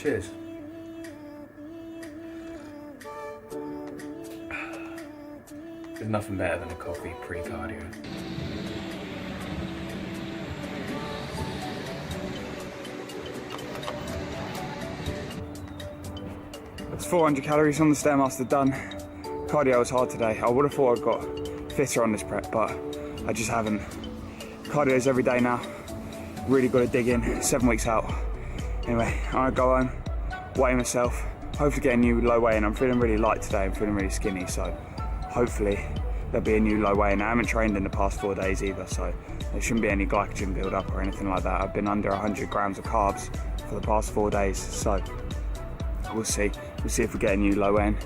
Cheers. There's nothing better than a coffee pre-cardio. That's 400 calories on the Stairmaster done. Cardio was hard today. I would have thought I'd got fitter on this prep, but I just haven't. Cardio's every day now. Really got to dig in, 7 weeks out. Anyway, I'm gonna go home, weigh myself, hopefully get a new low weigh in. I'm feeling really light today, I'm feeling really skinny, so hopefully there'll be a new low weigh in. I haven't trained in the past 4 days either, so there shouldn't be any glycogen build up or anything like that. I've been under 100 grams of carbs for the past 4 days, so we'll see. We'll see if we get a new low weigh in.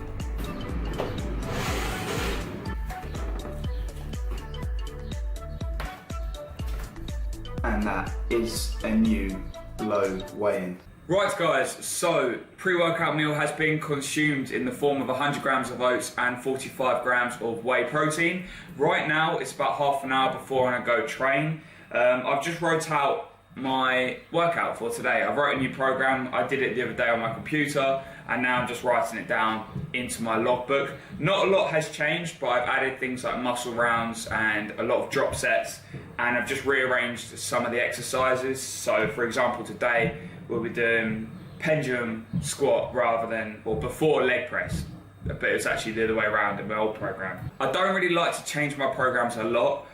And that is a new low weigh-in. Right guys, so pre-workout meal has been consumed in the form of 100 grams of oats and 45 grams of whey protein. Right now it's about half an hour before I go train. I've just wrote out my workout for today. I wrote a new program, I did it the other day on my computer, and now I'm just writing it down into my logbook. Not a lot has changed, but I've added things like muscle rounds and a lot of drop sets, and I've just rearranged some of the exercises. So for example, today we'll be doing pendulum squat rather than, or before leg press, but it's actually the other way around in my old program. I don't really like to change my programs a lot.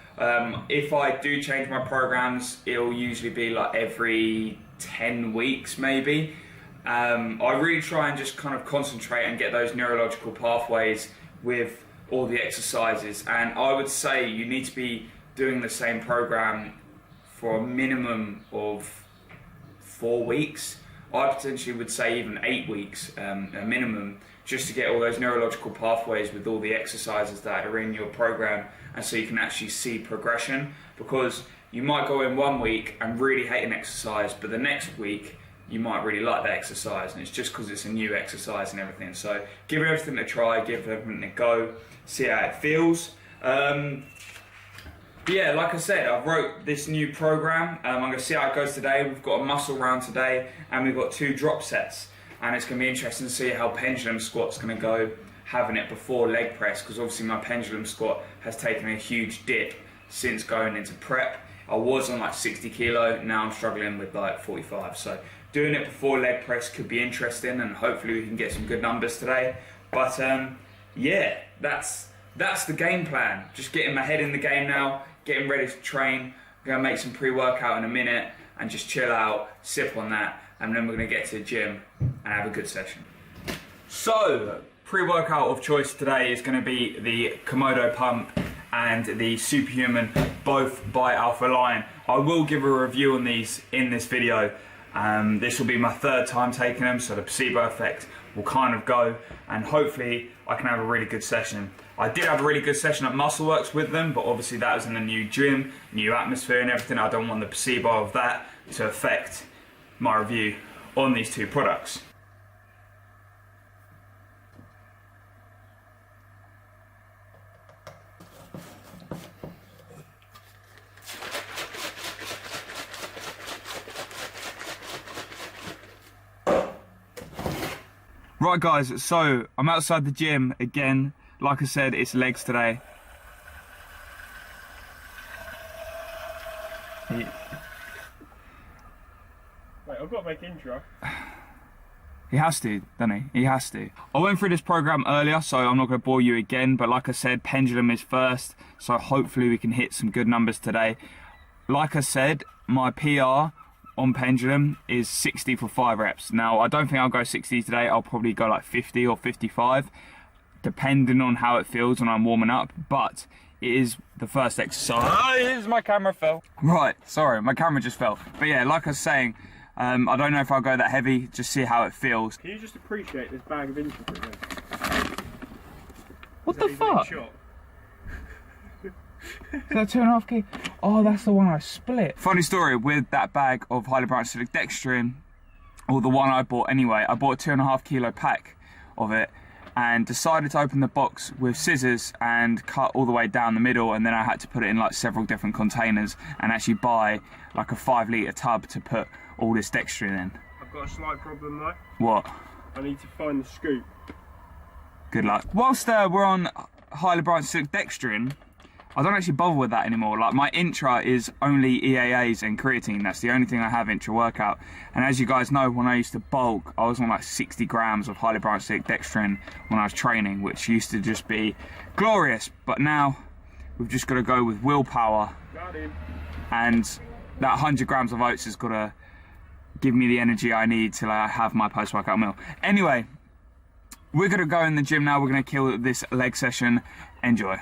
If I do change my programs, it'll usually be like every 10 weeks maybe. I really try and just kind of concentrate and get those neurological pathways with all the exercises, and I would say you need to be doing the same program for a minimum of 4 weeks. I potentially would say even 8 weeks, a minimum, just to get all those neurological pathways with all the exercises that are in your program, and so you can actually see progression. Because you might go in 1 week and really hate an exercise, but the next week you might really like that exercise, and it's just because it's a new exercise and everything. So give everything a try, give everything a go, see how it feels. But yeah, like I said, I wrote this new program. I'm going to see how it goes today. We've got a muscle round today, and we've got 2 drop sets. And it's going to be interesting to see how pendulum squat's going to go, having it before leg press, because obviously my pendulum squat has taken a huge dip since going into prep. I was on like 60 kilo, now I'm struggling with like 45. So doing it before leg press could be interesting, and hopefully we can get some good numbers today. But yeah, that's the game plan. Just getting my head in the game now, getting ready to train. I'm gonna make some pre-workout in a minute and just chill out, sip on that, and then we're gonna get to the gym and have a good session. So, pre-workout of choice today is gonna be the Komodo Pump and the Superhuman, both by Alpha Lion. I will give a review on these in this video. This will be my 3rd time taking them, so the placebo effect will kind of go, and hopefully I can have a really good session. I did have a really good session at Muscleworks with them, but obviously that was in a new gym, new atmosphere and everything. I don't want the placebo of that to affect my review on these 2 products. Right guys, so I'm outside the gym again. Like I said, it's legs today. Wait, I've got to make intro. He has to, doesn't he? He has to. I went through this program earlier, so I'm not going to bore you again, but like I said, pendulum is first, so hopefully we can hit some good numbers today. Like I said, my PR on pendulum is 60 for 5 reps. Now, I don't think I'll go 60 today. I'll probably go like 50 or 55, depending on how it feels when I'm warming up, but it is the first exercise. My camera fell. Right, sorry, my camera just fell. But yeah, like I was saying, I don't know if I'll go that heavy, just see how it feels. Can you just appreciate this bag of inches? What the fuck? Is that 2.5 kg? Oh, that's the one I split. Funny story with that bag of highly branched dextrin, or the one I bought anyway. I bought a 2.5 kilo pack of it and decided to open the box with scissors and cut all the way down the middle, and then I had to put it in like several different containers and actually buy like a 5 litre tub to put all this dextrin in. I've got a slight problem though. What? I need to find the scoop. Good luck. Whilst we're on highly branched dextrin, I don't actually bother with that anymore. Like, my intra is only EAAs and creatine. That's the only thing I have intra workout. And as you guys know, when I used to bulk, I was on like 60 grams of highly branched dextrin when I was training, which used to just be glorious. But now we've just got to go with willpower. Got him. And that 100 grams of oats has got to give me the energy I need till I have my post-workout meal. Anyway, we're going to go in the gym now. We're going to kill this leg session. Enjoy.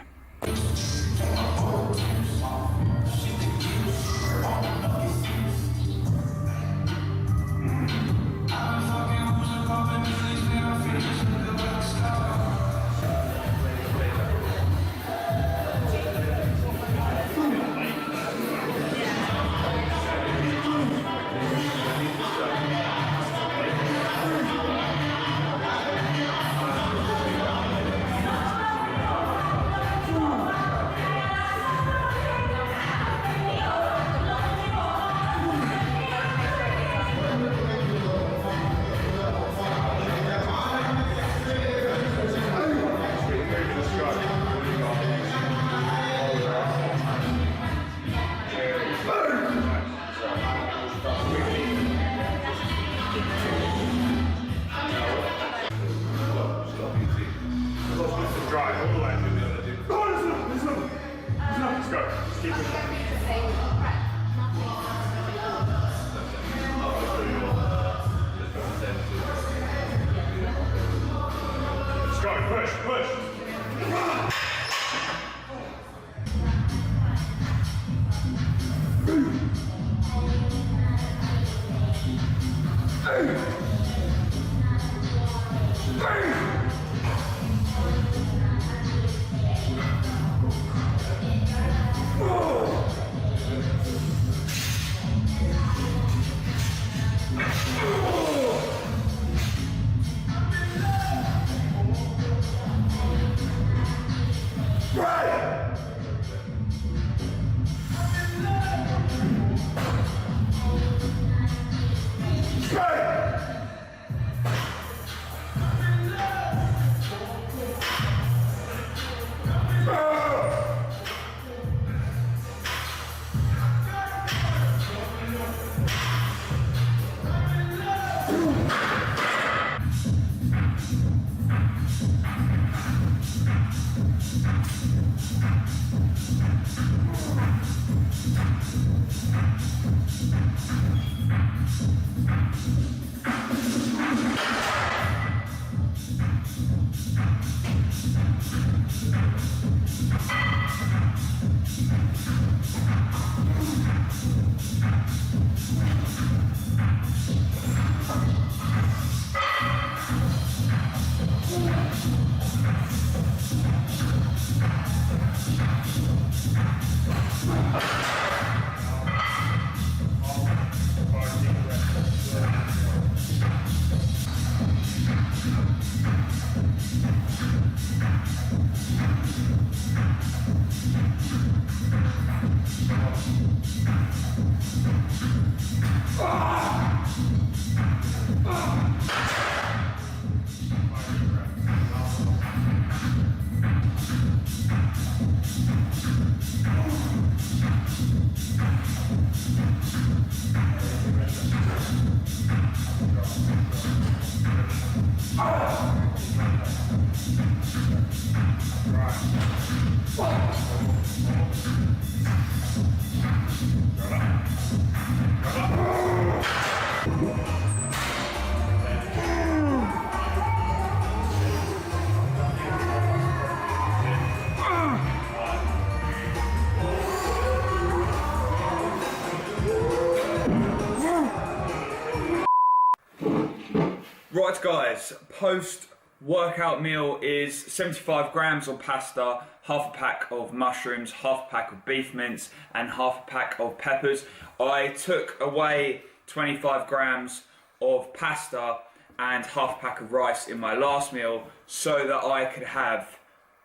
Right guys, post-workout meal is 75 grams of pasta, half a pack of mushrooms, half a pack of beef mince and half a pack of peppers. I took away 25 grams of pasta and half a pack of rice in my last meal so that I could have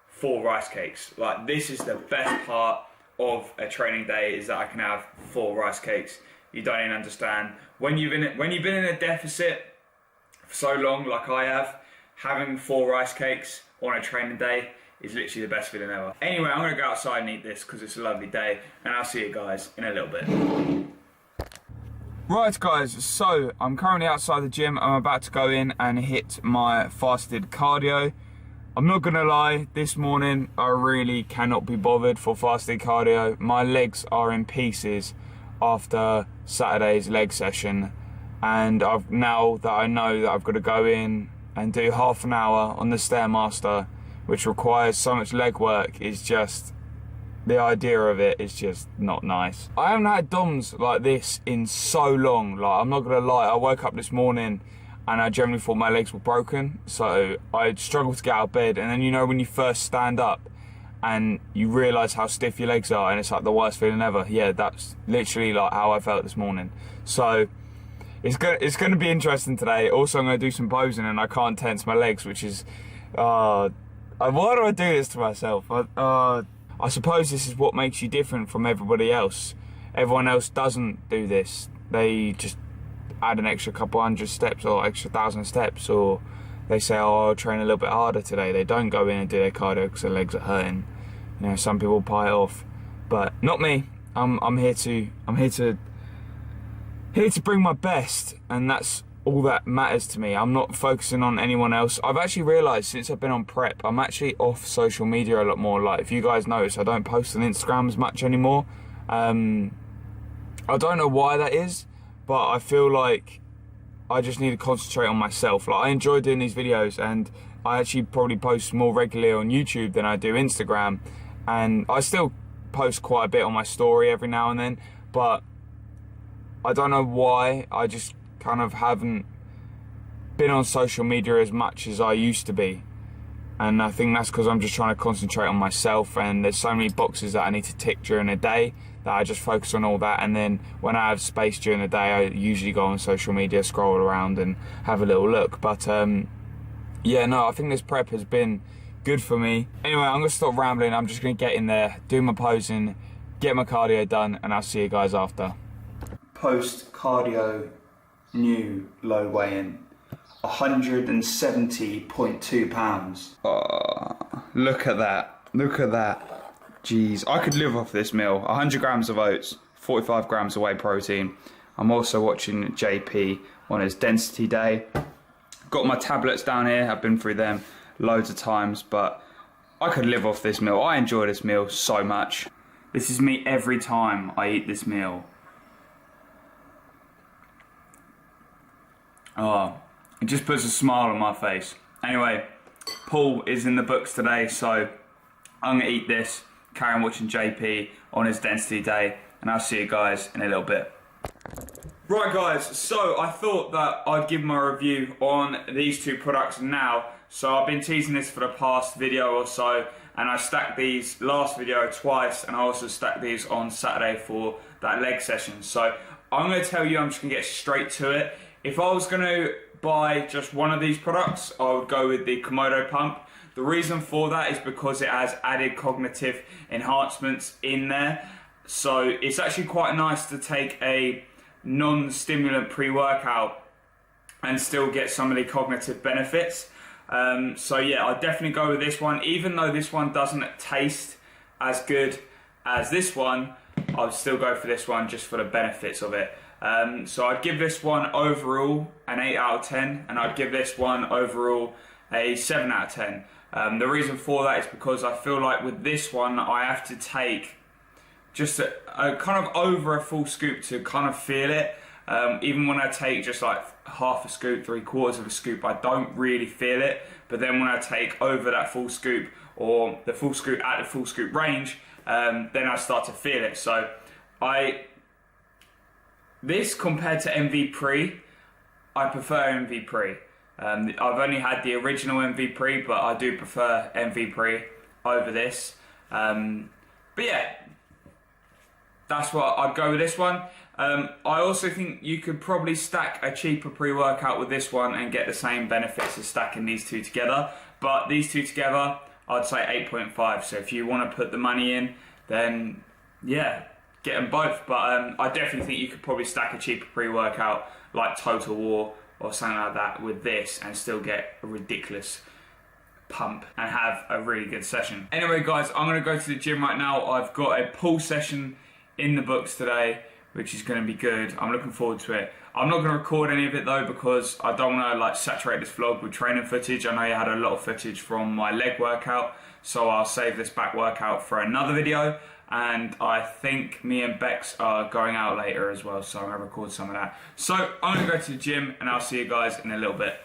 4 rice cakes. Like, this is the best part of a training day, is that I can have 4 rice cakes you don't even understand. When you've been in a deficit for so long, like I have, having 4 rice cakes on a training day is literally the best feeling ever. Anyway, I'm gonna go outside and eat this because it's a lovely day, and I'll see you guys in a little bit. Right guys, so I'm currently outside the gym. I'm about to go in and hit my fasted cardio. I'm not gonna lie, this morning I really cannot be bothered for fasted cardio. My legs are in pieces after Saturday's leg session, and now that I know that I've got to go in and do half an hour on the Stairmaster, which requires so much leg work, is just, the idea of it is just not nice. I haven't had DOMs like this in so long. Like, I'm not gonna lie, I woke up this morning and I generally thought my legs were broken, so I struggled to get out of bed. And then, you know, when you first stand up and you realise how stiff your legs are, and it's like the worst feeling ever. Yeah, that's literally like how I felt this morning. So it's gonna be interesting today. Also, I'm gonna do some posing and I can't tense my legs, which is why do I do this to myself? I suppose this is what makes you different from everybody else. Everyone else doesn't do this. They just add an extra couple hundred steps or extra 1,000 steps, or they say, oh, I'll train a little bit harder today. They don't go in and do their cardio because their legs are hurting. You know, some people pie off, but not me. I'm here to bring my best, and that's all that matters to me. I'm not focusing on anyone else. I've actually realised since I've been on prep, I'm actually off social media a lot more. Like, if you guys notice, I don't post on Instagram as much anymore. I don't know why that is, but I feel like I just need to concentrate on myself. Like, I enjoy doing these videos, and I actually probably post more regularly on YouTube than I do Instagram, and I still post quite a bit on my story every now and then, but I don't know why. I just kind of haven't been on social media as much as I used to be, and I think that's because I'm just trying to concentrate on myself, and there's so many boxes that I need to tick during the day that I just focus on all that, and then when I have space during the day I usually go on social media, scroll around and have a little look. But yeah, no, I think this prep has been good for me. Anyway, I'm gonna stop rambling. I'm just gonna get in there, do my posing, get my cardio done, and I'll see you guys after. Post cardio new low weigh-in, 170.2 pounds. Oh, look at that, look at that. Jeez, I could live off this meal. 100 grams of oats, 45 grams of whey protein. I'm also watching JP on his density day. Got my tablets down here, I've been through them loads of times, but I could live off this meal. I enjoy this meal so much. This is me every time I eat this meal. Oh, it just puts a smile on my face. Anyway, Paul is in the books today, so I'm gonna eat this, carry on watching JP on his density day, and I'll see you guys in a little bit. Right guys, so I thought that I'd give my review on these two products now. So I've been teasing this for the past video or so, and I stacked these last video twice, and I also stacked these on Saturday for that leg session. So I'm gonna tell you, I'm just gonna get straight to it. If I was going to buy just one of these products, I would go with the Komodo Pump. The reason for that is because it has added cognitive enhancements in there. So it's actually quite nice to take a non-stimulant pre-workout and still get some of the cognitive benefits. So yeah, I'd definitely go with this one. Even though this one doesn't taste as good as this one, I'd still go for this one just for the benefits of it. So I'd give this one overall an 8 out of 10, and I'd give this one overall a 7 out of 10. The reason for that is because I feel like with this one I have to take just a kind of over a full scoop to kind of feel it. Even when I take just like half a scoop, 3/4 of a scoop, I don't really feel it. But then when I take over that full scoop, or the full scoop at the full scoop range, then I start to feel it. So this compared to MV Pre, I prefer MV Pre. I've only had the original MV Pre, but I do prefer MV Pre over this. But yeah, that's what I'd go with this one. I also think you could probably stack a cheaper pre-workout with this one and get the same benefits as stacking these two together. But these two together, I'd say 8.5. So if you want to put the money in, then yeah, get them both, but I definitely think you could probably stack a cheaper pre-workout like Total War or something like that with this and still get a ridiculous pump and have a really good session. Anyway guys, I'm going to go to the gym right now. I've got a pull session in the books today, which is going to be good. I'm looking forward to it. I'm not going to record any of it though because I don't want to like saturate this vlog with training footage. I know you had a lot of footage from my leg workout, so I'll save this back workout for another video. And I think me and Bex are going out later as well, so I'm going to record some of that. So I'm going to go to the gym and I'll see you guys in a little bit.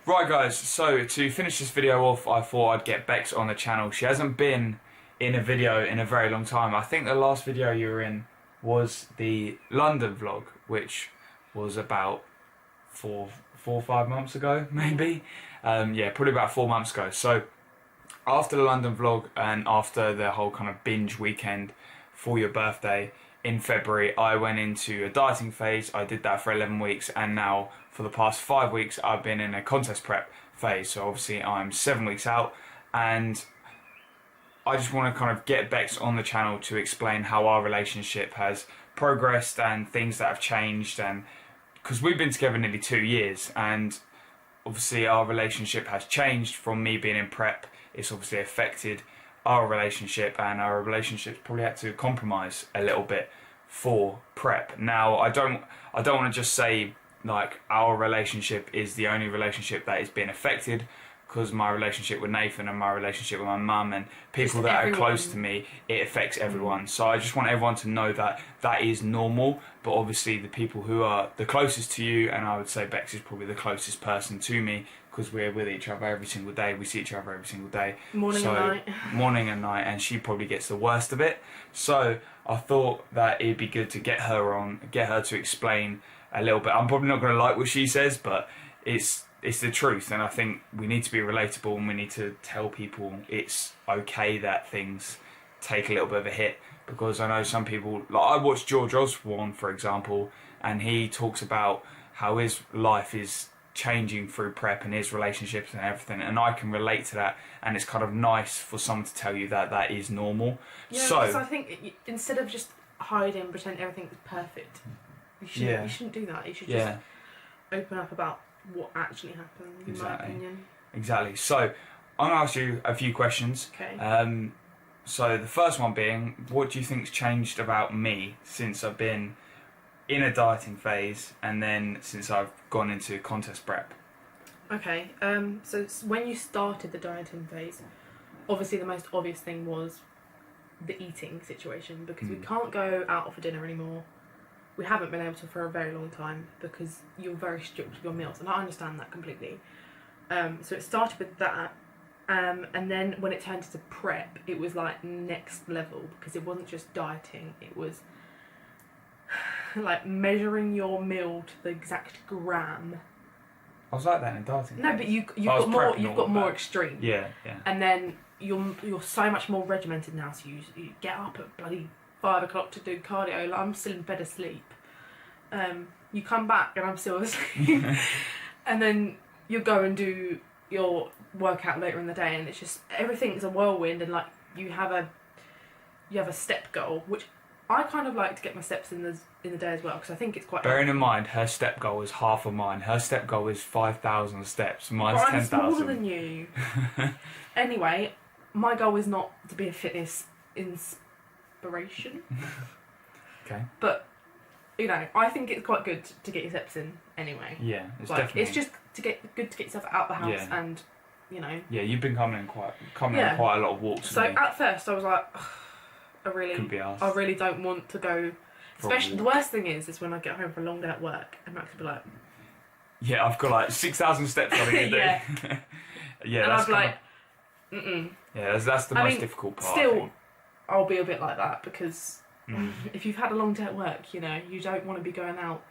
Right guys, so to finish this video off, I thought I'd get Bex on the channel. She hasn't been in a video in a very long time. I think the last video you were in was the London vlog, which was about four or 5 months ago, maybe. Yeah, probably about 4 months ago. So after the London vlog and after the whole kind of binge weekend for your birthday in February, I went into a dieting phase. I did that for 11 weeks, and now for the past 5 weeks I've been in a contest prep phase. So obviously I'm 7 weeks out, and I just want to kind of get Bex on the channel to explain how our relationship has progressed and things that have changed, and because we've been together nearly 2 years, and obviously our relationship has changed from me being in prep. It's obviously affected our relationship, and our relationship's probably had to compromise a little bit for prep. Now I don't want to just say like our relationship is the only relationship that is being affected, because my relationship with Nathan and my relationship with my mum and people that are close to me, it affects everyone. So I just want everyone to know that that is normal, but obviously the people who are the closest to you, and I would say Bex is probably the closest person to me, because we're with each other every single day, we see each other every single day. Morning and night. Morning and night, and she probably gets the worst of it. So I thought that it'd be good to get her on, get her to explain a little bit. I'm probably not going to like what she says, but it's the truth, and I think we need to be relatable, and we need to tell people it's okay that things take a little bit of a hit, because I know some people, like I watched George Osborne for example, and he talks about how his life is changing through prep and his relationships and everything, and I can relate to that, and it's kind of nice for someone to tell you that that is normal. Yeah, so because I think instead of just hiding, pretend everything's perfect, you shouldn't do that. You should just open up about what actually happened, in my opinion. Exactly. So I'm going to ask you a few questions. Okay. So the first one being, what do you think's changed about me since I've been in a dieting phase, and then since I've gone into contest prep? Okay. So when you started the dieting phase, obviously the most obvious thing was the eating situation, because we can't go out for dinner anymore. We haven't been able to for a very long time because you're very strict with your meals, and I understand that completely. So it started with that, and then when it turned into prep, it was like next level, because it wasn't just dieting, it was like measuring your meal to the exact gram. I was like that in dieting. No, but you've got more extreme. Yeah. And then you're so much more regimented now. So you get up at bloody 5 o'clock to do cardio. Like, I'm still in bed asleep. You come back and I'm still asleep. And then you go and do your workout later in the day, and it's just everything's a whirlwind. And like you have a step goal, which I kind of like to get my steps in the day as well, because I think it's quite. Bearing in mind, her step goal is half of mine. Her step goal is 5,000 steps. Mine's 10,000. I'm smaller than you. Anyway, my goal is not to be a fitness inspiration. Okay. But you know, I think it's quite good to get your steps in anyway. Yeah, it's like, definitely. It's just good to get yourself out the house, and you know. Yeah, you've been coming in quite a lot of walks. So at first I was like, I really don't want to go. Especially the worst thing is when I get home for a long day at work and Max will be like, yeah, I've got like 6,000 steps on a day. Yeah, and that's I'm like, yeah, that's the most difficult part. Still, I'll be a bit like that, because if you've had a long day at work, you know, you don't want to be going out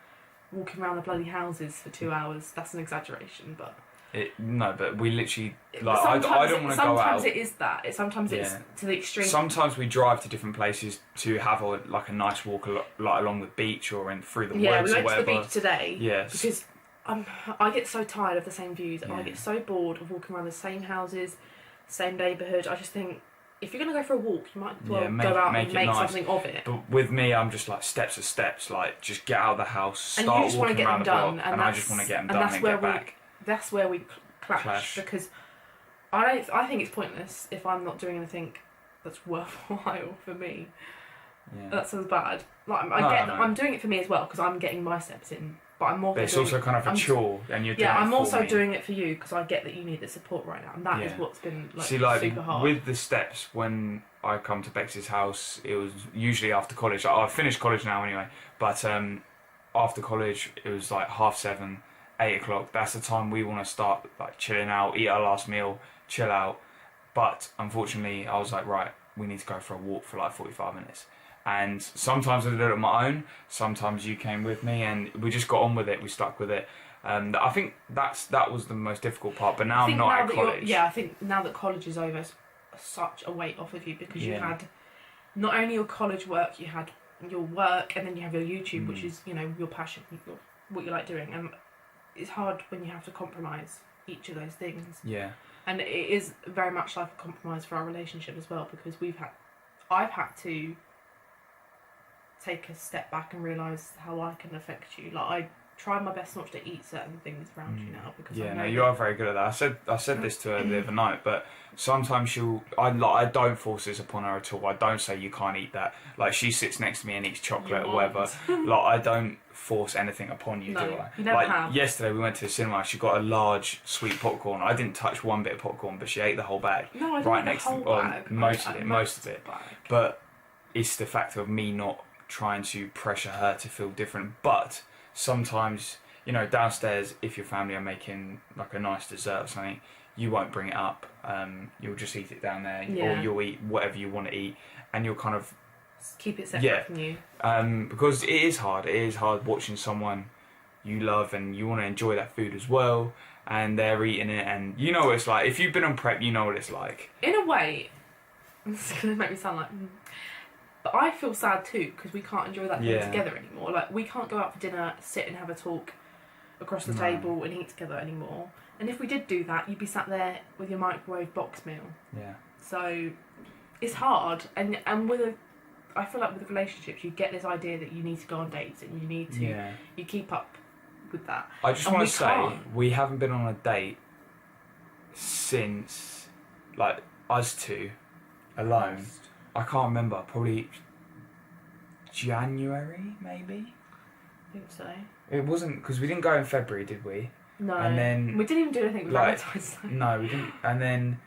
walking around the bloody houses for 2 hours. That's an exaggeration, but. No, but we literally, like, I don't want to go out. Sometimes it is that. Sometimes it's to the extreme. Sometimes we drive to different places to have a nice walk like along the beach or through the woods or whatever. Yeah, we went to the beach today. Yes. Because I get so tired of the same views, and I get so bored of walking around the same houses, same neighbourhood. I just think if you're going to go for a walk, you might as well make- go out make and it make nice. something of it. But with me, I'm just like steps of steps, like just get out of the house, And start you just want to walking get around them the done, block, and and I just want to get them done that's and where get back. That's where we clash because I think it's pointless if I'm not doing anything that's worthwhile for me. Yeah. That sounds bad. Like No, I'm doing it for me as well because I'm getting my steps in. But I'm also. But it's also kind of a chore, and you're doing it I'm for also me. doing it for you because I get that you need the support right now, and that is Yeah. what's been like, See, like super hard. with the steps, when I come to Bex's house, it was usually after college. I've finished college now anyway, but after college, it was like 7:30, 8:00. That's the time we want to start like chilling out, eat our last meal, chill out. But unfortunately, I was like, right, we need to go for a walk for like 45 minutes. And sometimes I did it on my own, sometimes you came with me, and we just got on with it, we stuck with it. I think that was the most difficult part, but now I'm not at college. I think now that college is over, it's such a weight off of you because you had not only your college work, you had your work, and then you have your YouTube, which is, you know, your passion, what you like doing. And it's hard when you have to compromise each of those things. Yeah. And it is very much like a compromise for our relationship as well, because I've had to take a step back and realise how I can affect you. Like, I try my best not to eat certain things around you now because I know you are very good at that. I said this to her the other night, but sometimes I don't force this upon her at all. I don't say you can't eat that. Like, she sits next to me and eats chocolate or whatever. Like, I don't force anything upon you, no, do I? You never have. Yesterday we went to the cinema. She got a large sweet popcorn. I didn't touch one bit of popcorn, but she ate the whole bag. No, I didn't right eat next the whole to bag. most of it. Bag. But it's the fact of me not trying to pressure her to feel different. But sometimes, you know, downstairs, if your family are making like a nice dessert or something, you won't bring it up. You'll just eat it down there, or you'll eat whatever you want to eat, and you'll kind of keep it separate from you. Because it is hard. It is hard watching someone you love and you want to enjoy that food as well, and they're eating it, and you know what it's like. If you've been on prep, you know what it's like. In a way, it's going to make me sound like... But I feel sad too, because we can't enjoy that meal together anymore. Like, we can't go out for dinner, sit and have a talk across the table and eat together anymore. And if we did do that, you'd be sat there with your microwave box meal. Yeah. So it's hard, and I feel like with relationships, you get this idea that you need to go on dates and you need to you keep up with that. I just want to say we haven't been on a date since like us two alone. I can't remember. Probably January, maybe. I think so. It wasn't because we didn't go in February, did we? No. And then we didn't even do anything with Valentine's Day. No, we didn't. And then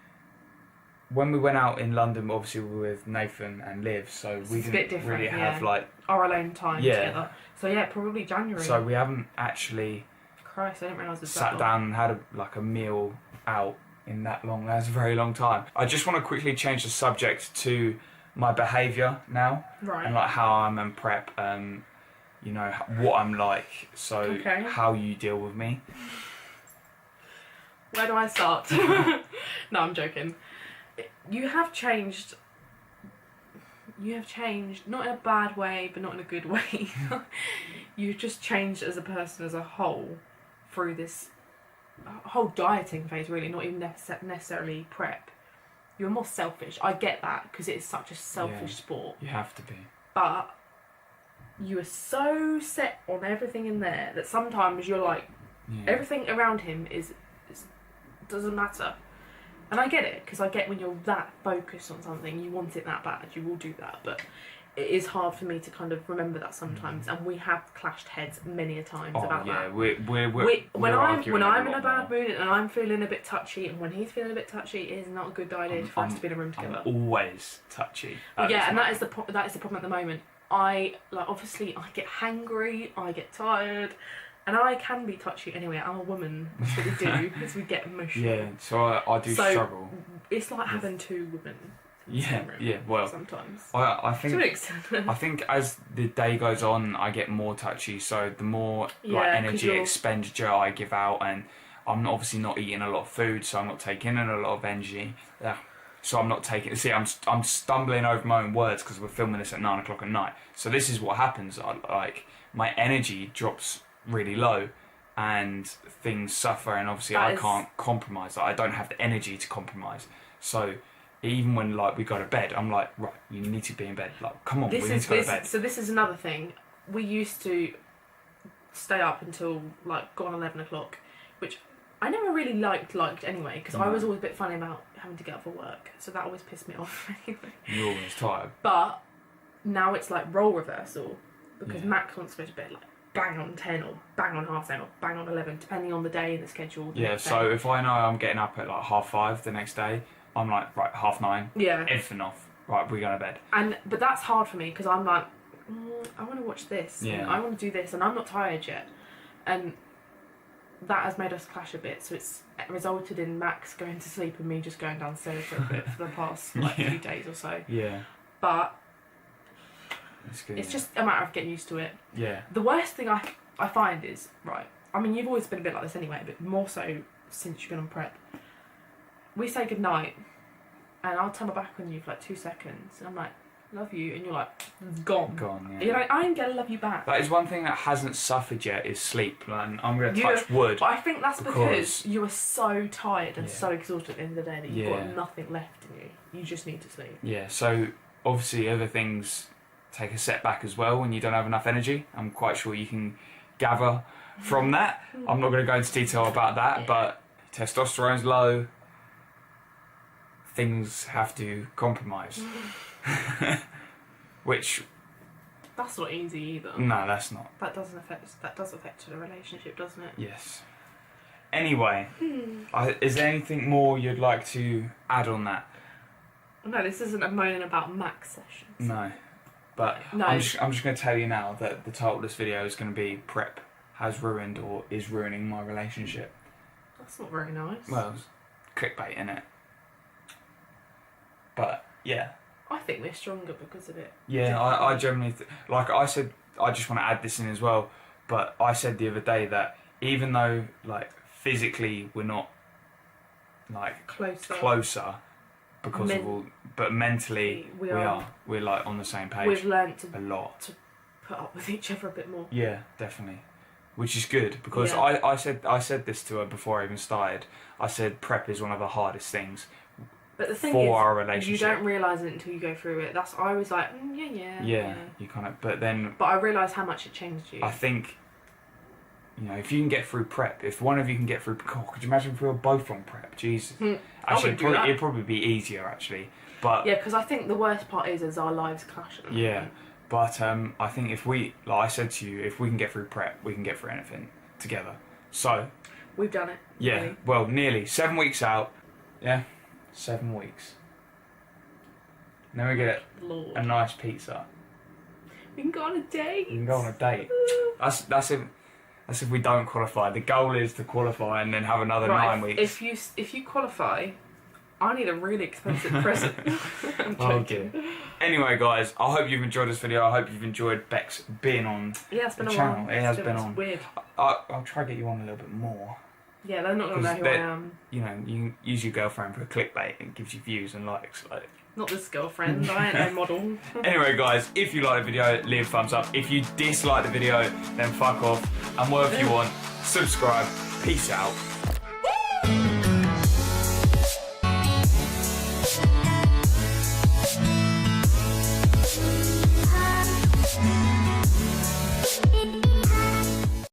when we went out in London, obviously we were with Nathan and Liv, so we didn't really have like our alone time together. So yeah, probably January. So we haven't actually. Christ, I didn't realise it was sat down and had a meal out in that long. That's a very long time. I just want to quickly change the subject to my behaviour now, right? And like how I'm in prep. You know what I'm like. So how you deal with me. Where do I start? No, I'm joking. You have changed. You have changed, not in a bad way, but not in a good way. You've just changed as a person as a whole through this whole dieting phase, really, not even necessarily prep. You're more selfish. I get that, because it is such a selfish sport. You have to be. But you are so set on everything in there that sometimes you're like, everything around him doesn't matter. And I get it, because I get when you're that focused on something, you want it that bad, you will do that. But it is hard for me to kind of remember that sometimes, and we have clashed heads many a times about that. When I'm in a bad mood and I'm feeling a bit touchy, and when he's feeling a bit touchy, it is not a good idea for us to be in a room together. I'm always touchy. Yeah, and that is the problem at the moment. Obviously I get hangry, I get tired. And I can be touchy anyway. I'm a woman. That's what we do, because we get emotional. Yeah, so I do struggle. It's like having two women. Well, sometimes. I think to an extent. I think as the day goes on, I get more touchy. So the more energy expenditure I give out, and I'm obviously not eating a lot of food, so I'm not taking in a lot of energy. So I'm not taking. See, I'm stumbling over my own words because we're filming this at 9:00 at night. So this is what happens. My energy drops really low, and things suffer, and obviously I can't compromise. I don't have the energy to compromise. So even when like we go to bed, I'm like, right, you need to be in bed. Like, come on, we need to go to bed. So this is another thing. We used to stay up until like gone 11 o'clock, which I never really liked anyway, because I was always a bit funny about having to get up for work, so that always pissed me off anyway. You're always tired. But now it's like role reversal, because Max wants to go to bed like bang on 10 or bang on half 10 or bang on 11, depending on the day and the schedule. Yeah, so if I know I'm getting up at like 5:30 the next day, I'm like, right, 9:30. Yeah. Everything off. Right, we're going to bed. But that's hard for me, because I'm like, I want to watch this. Yeah. And I want to do this, and I'm not tired yet. And that has made us clash a bit, so it's resulted in Max going to sleep and me just going downstairs for a bit for the past like few days or so. Yeah. But it's good. It's just a matter of getting used to it. Yeah. The worst thing I find is, right, I mean, you've always been a bit like this anyway, but more so since you've been on prep. We say goodnight, and I'll turn my back on you for like 2 seconds, and I'm like, love you, and you're like, gone. Gone, yeah. You're like, I ain't gonna love you back. That is one thing that hasn't suffered yet, is sleep. And I'm going to touch wood. But I think that's because you are so tired and so exhausted at the end of the day that you've got nothing left in you. You just need to sleep. Yeah, so obviously other things take a setback as well when you don't have enough energy. I'm quite sure you can gather from that. I'm not going to go into detail about that, but testosterone's low. Things have to compromise. Which... That's not easy either. No, that's not. That does affect the relationship, doesn't it? Yes. Anyway, is there anything more you'd like to add on that? No, this isn't a moaning about Max sessions. No. But no. I'm just going to tell you now that the title of this video is going to be Prep has ruined or is ruining my relationship. That's not very nice. Well, it's clickbait, innit? But, yeah. I think we're stronger because of it. Yeah, I generally... like I said, I just want to add this in as well, but I said the other day that even though, like, physically we're not, like, closer because of all... But mentally, we are. We're, like, on the same page. We've learnt a lot. To put up with each other a bit more. Yeah, definitely. Which is good, because I said this to her before I even started. I said prep is one of the hardest things. But the thing for is, our relationship. You don't realise it until you go through it. I was like, yeah. You kind of, but then. But I realised how much it changed you. I think, you know, if you can get through prep, if one of you can get through, God, could you imagine if we were both on prep? Jesus. Actually, it'd probably be easier, actually. But yeah, because I think the worst part is our lives clash. Yeah, but I think if we, like I said to you, if we can get through prep, we can get through anything together. So we've done it. Yeah, really. Well, nearly 7 weeks out. Yeah. 7 weeks. Then we get a nice pizza. We can go on a date. We can go on a date. That's if we don't qualify. The goal is to qualify and then have another 9 weeks. If you qualify, I need a really expensive present. I'm joking. Okay. Anyway, guys, I hope you've enjoyed this video. I hope you've enjoyed Bex being on it's been the a channel. while. It has been on. Weird. I'll try to get you on a little bit more. Yeah, they're not going to know who I am. You know, you can use your girlfriend for a clickbait and it gives you views and likes. Like. Not this girlfriend, I ain't no model. Anyway, guys, if you like the video, leave a thumbs up. If you dislike the video, then fuck off. And whatever you want, subscribe. Peace out.